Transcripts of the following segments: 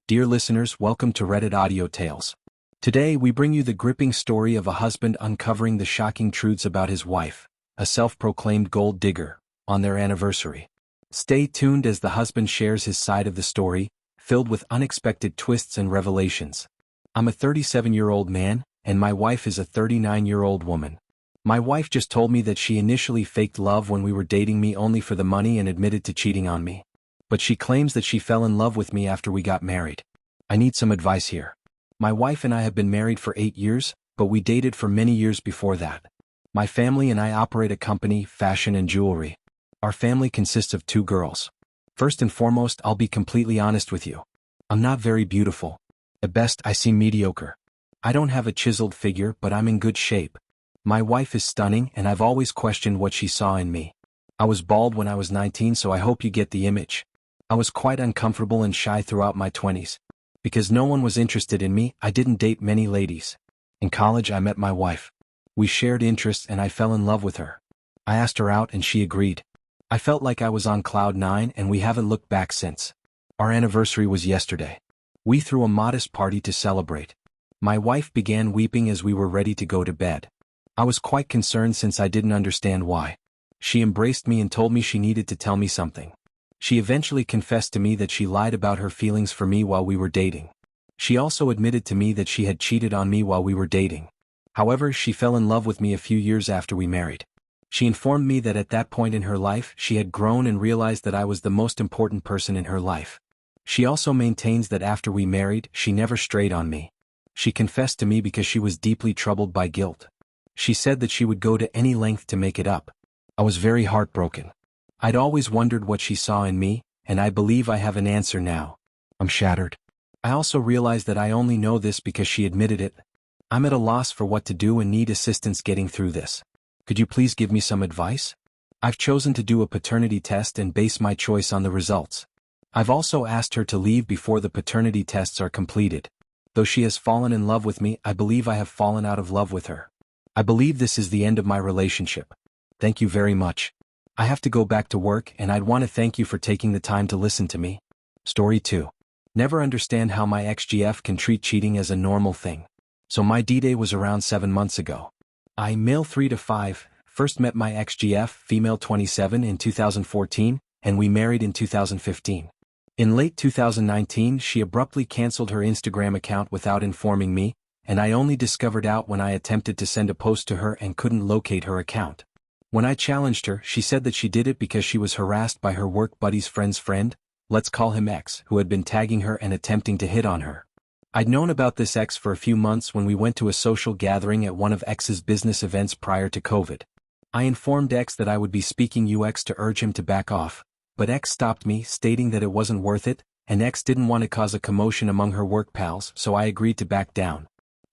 Dear listeners, welcome to Reddit Audio Tales. Today we bring you the gripping story of a husband uncovering the shocking truths about his wife, a self-proclaimed gold digger, on their anniversary. Stay tuned as the husband shares his side of the story, filled with unexpected twists and revelations. I'm a 37-year-old man, and my wife is a 39-year-old woman. My wife just told me that she initially faked love when we were dating me only for the money and admitted to cheating on me. But she claims that she fell in love with me after we got married. I need some advice here. My wife and I have been married for 8 years, but we dated for many years before that. My family and I operate a company, fashion and jewelry. Our family consists of 2 girls. First and foremost, I'll be completely honest with you. I'm not very beautiful. At best, I seem mediocre. I don't have a chiseled figure, but I'm in good shape. My wife is stunning, and I've always questioned what she saw in me. I was bald when I was 19, so I hope you get the image. I was quite uncomfortable and shy throughout my 20s. Because no one was interested in me, I didn't date many ladies. In college, I met my wife. We shared interests and I fell in love with her. I asked her out and she agreed. I felt like I was on cloud 9 and we haven't looked back since. Our anniversary was yesterday. We threw a modest party to celebrate. My wife began weeping as we were ready to go to bed. I was quite concerned since I didn't understand why. She embraced me and told me she needed to tell me something. She eventually confessed to me that she lied about her feelings for me while we were dating. She also admitted to me that she had cheated on me while we were dating. However, she fell in love with me a few years after we married. She informed me that at that point in her life she had grown and realized that I was the most important person in her life. She also maintains that after we married, she never strayed on me. She confessed to me because she was deeply troubled by guilt. She said that she would go to any length to make it up. I was very heartbroken. I'd always wondered what she saw in me, and I believe I have an answer now. I'm shattered. I also realized that I only know this because she admitted it. I'm at a loss for what to do and need assistance getting through this. Could you please give me some advice? I've chosen to do a paternity test and base my choice on the results. I've also asked her to leave before the paternity tests are completed. Though she has fallen in love with me, I believe I have fallen out of love with her. I believe this is the end of my relationship. Thank you very much. I have to go back to work and I'd want to thank you for taking the time to listen to me. Story 2. Never understand how my ex-GF can treat cheating as a normal thing. So my D-Day was around 7 months ago. I, male 3 to 5, first met my ex-GF, female 27, in 2014, and we married in 2015. In late 2019, she abruptly canceled her Instagram account without informing me, and I only discovered out when I attempted to send a post to her and couldn't locate her account. When I challenged her, she said that she did it because she was harassed by her work buddy's friend's friend, let's call him X, who had been tagging her and attempting to hit on her. I'd known about this X for a few months when we went to a social gathering at one of X's business events prior to COVID. I informed X that I would be speaking UX to urge him to back off, but X stopped me, stating that it wasn't worth it, and X didn't want to cause a commotion among her work pals, so I agreed to back down.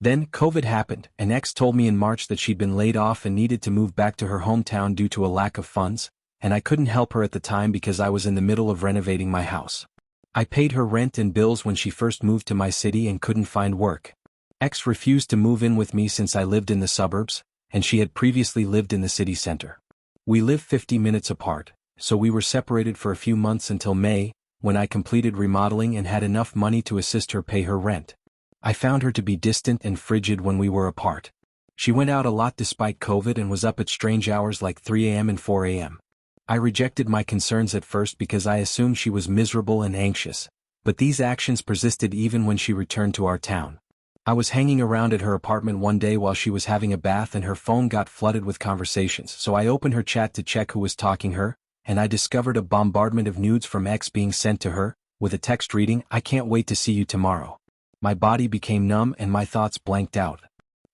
Then, COVID happened, and X told me in March that she'd been laid off and needed to move back to her hometown due to a lack of funds, and I couldn't help her at the time because I was in the middle of renovating my house. I paid her rent and bills when she first moved to my city and couldn't find work. X refused to move in with me since I lived in the suburbs, and she had previously lived in the city center. We live 50 minutes apart, so we were separated for a few months until May, when I completed remodeling and had enough money to assist her pay her rent. I found her to be distant and frigid when we were apart. She went out a lot despite COVID and was up at strange hours like 3 a.m. and 4 a.m. I rejected my concerns at first because I assumed she was miserable and anxious, but these actions persisted even when she returned to our town. I was hanging around at her apartment one day while she was having a bath and her phone got flooded with conversations, so I opened her chat to check who was talking her, and I discovered a bombardment of nudes from X being sent to her, with a text reading, "I can't wait to see you tomorrow." My body became numb and my thoughts blanked out.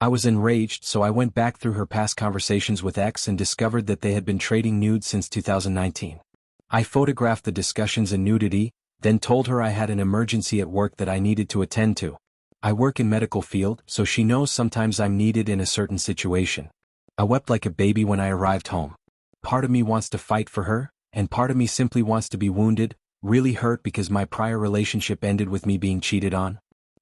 I was enraged, so I went back through her past conversations with X and discovered that they had been trading nudes since 2019. I photographed the discussions in nudity, then told her I had an emergency at work that I needed to attend to. I work in medical field, so she knows sometimes I'm needed in a certain situation. I wept like a baby when I arrived home. Part of me wants to fight for her, and part of me simply wants to be wounded, really hurt because my prior relationship ended with me being cheated on.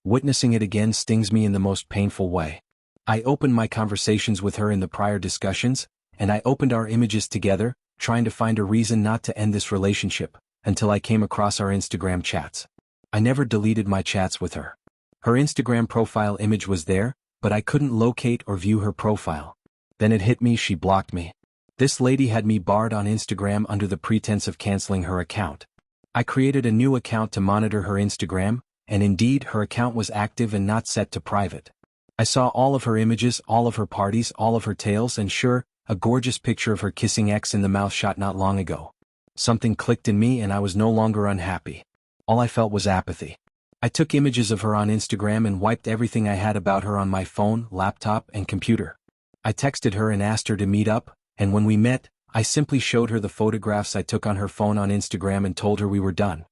Witnessing it again stings me in the most painful way. I opened my conversations with her in the prior discussions, and I opened our images together, trying to find a reason not to end this relationship, until I came across our Instagram chats. I never deleted my chats with her. Her Instagram profile image was there, but I couldn't locate or view her profile. Then it hit me, she blocked me. This lady had me barred on Instagram under the pretense of canceling her account. I created a new account to monitor her Instagram, and indeed her account was active and not set to private. I saw all of her images, all of her parties, all of her tales, and sure, a gorgeous picture of her kissing X in the mouth shot not long ago. Something clicked in me and I was no longer unhappy. All I felt was apathy. I took images of her on Instagram and wiped everything I had about her on my phone, laptop, and computer. I texted her and asked her to meet up, and when we met, I simply showed her the photographs I took on her phone on Instagram and told her we were done.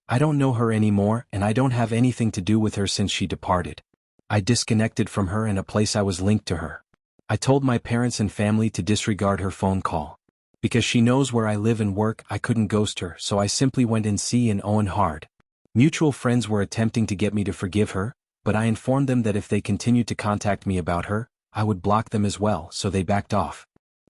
I don't know her anymore and I don't have anything to do with her since she departed. I disconnected from her and a place I was linked to her. I told my parents and family to disregard her phone call. Because she knows where I live and work, I couldn't ghost her, so I simply went in C&O and hard. Mutual friends were attempting to get me to forgive her, but I informed them that if they continued to contact me about her, I would block them as well, so they backed off.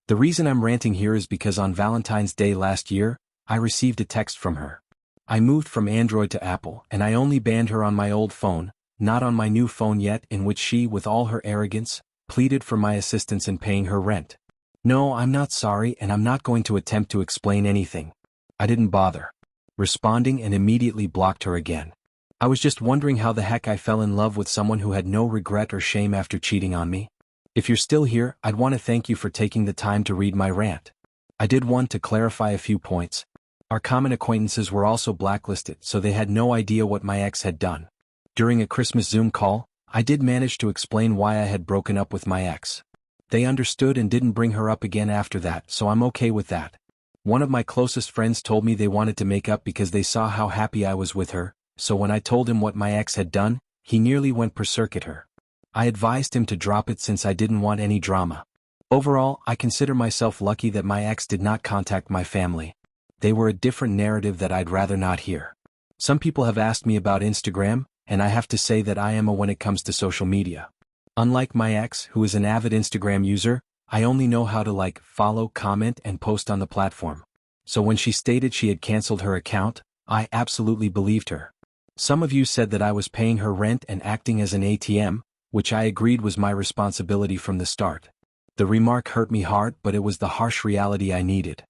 The reason I'm ranting here is because on Valentine's Day last year, I received a text from her. I moved from Android to Apple, and I only banned her on my old phone, not on my new phone yet, in which she, with all her arrogance, pleaded for my assistance in paying her rent. No, I'm not sorry and I'm not going to attempt to explain anything. I didn't bother responding and immediately blocked her again. I was just wondering how the heck I fell in love with someone who had no regret or shame after cheating on me. If you're still here, I'd want to thank you for taking the time to read my rant. I did want to clarify a few points. Our common acquaintances were also blacklisted, so they had no idea what my ex had done. During a Christmas Zoom call, I did manage to explain why I had broken up with my ex. They understood and didn't bring her up again after that, so I'm okay with that. One of my closest friends told me they wanted to make up because they saw how happy I was with her, so when I told him what my ex had done, he nearly went berserk at her. I advised him to drop it since I didn't want any drama. Overall, I consider myself lucky that my ex did not contact my family. They were a different narrative that I'd rather not hear. Some people have asked me about Instagram, and I have to say that I am a when it comes to social media. Unlike my ex, who is an avid Instagram user, I only know how to like, follow, comment, and post on the platform. So when she stated she had canceled her account, I absolutely believed her. Some of you said that I was paying her rent and acting as an ATM, which I agreed was my responsibility from the start. The remark hurt me hard, but it was the harsh reality I needed.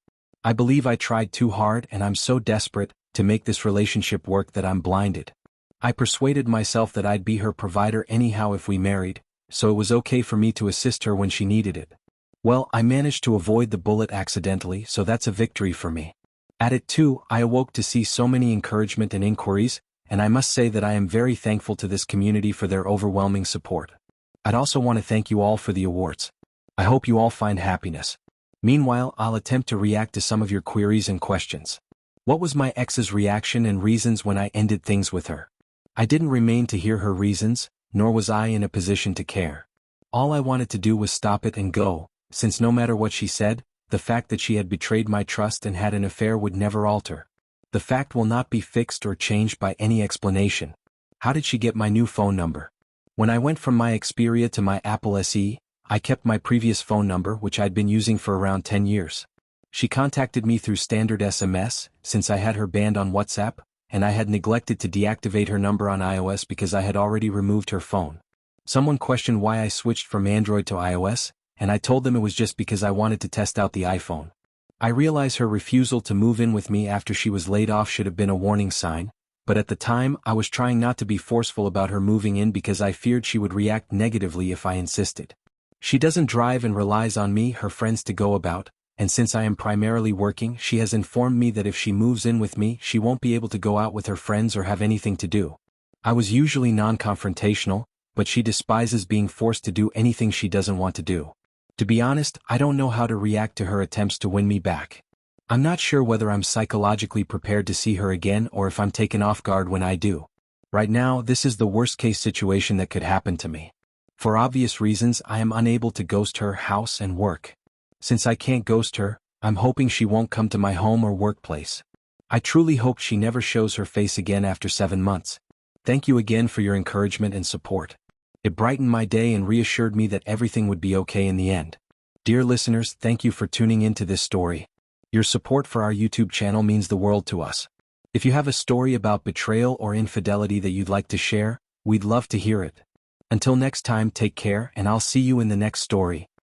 I believe I tried too hard and I'm so desperate to make this relationship work that I'm blinded. I persuaded myself that I'd be her provider anyhow if we married, so it was okay for me to assist her when she needed it. Well, I managed to avoid the bullet accidentally, so that's a victory for me. At it too, I awoke to see so many encouragement and inquiries, and I must say that I am very thankful to this community for their overwhelming support. I'd also want to thank you all for the awards. I hope you all find happiness. Meanwhile, I'll attempt to react to some of your queries and questions. What was my ex's reaction and reasons when I ended things with her? I didn't remain to hear her reasons, nor was I in a position to care. All I wanted to do was stop it and go, since no matter what she said, the fact that she had betrayed my trust and had an affair would never alter. The fact will not be fixed or changed by any explanation. How did she get my new phone number? When I went from my Xperia to my Apple SE, I kept my previous phone number, which I'd been using for around 10 years. She contacted me through standard SMS, since I had her banned on WhatsApp, and I had neglected to deactivate her number on iOS because I had already removed her phone. Someone questioned why I switched from Android to iOS, and I told them it was just because I wanted to test out the iPhone. I realize her refusal to move in with me after she was laid off should have been a warning sign, but at the time I was trying not to be forceful about her moving in because I feared she would react negatively if I insisted. She doesn't drive and relies on me, her friends, to go about, and since I am primarily working, she has informed me that if she moves in with me, she won't be able to go out with her friends or have anything to do. I was usually non-confrontational, but she despises being forced to do anything she doesn't want to do. To be honest, I don't know how to react to her attempts to win me back. I'm not sure whether I'm psychologically prepared to see her again or if I'm taken off guard when I do. Right now, this is the worst-case situation that could happen to me. For obvious reasons, I am unable to ghost her house and work. Since I can't ghost her, I'm hoping she won't come to my home or workplace. I truly hope she never shows her face again after 7 months. Thank you again for your encouragement and support. It brightened my day and reassured me that everything would be okay in the end. Dear listeners, thank you for tuning in to this story. Your support for our YouTube channel means the world to us. If you have a story about betrayal or infidelity that you'd like to share, we'd love to hear it. Until next time, take care, and I'll see you in the next story.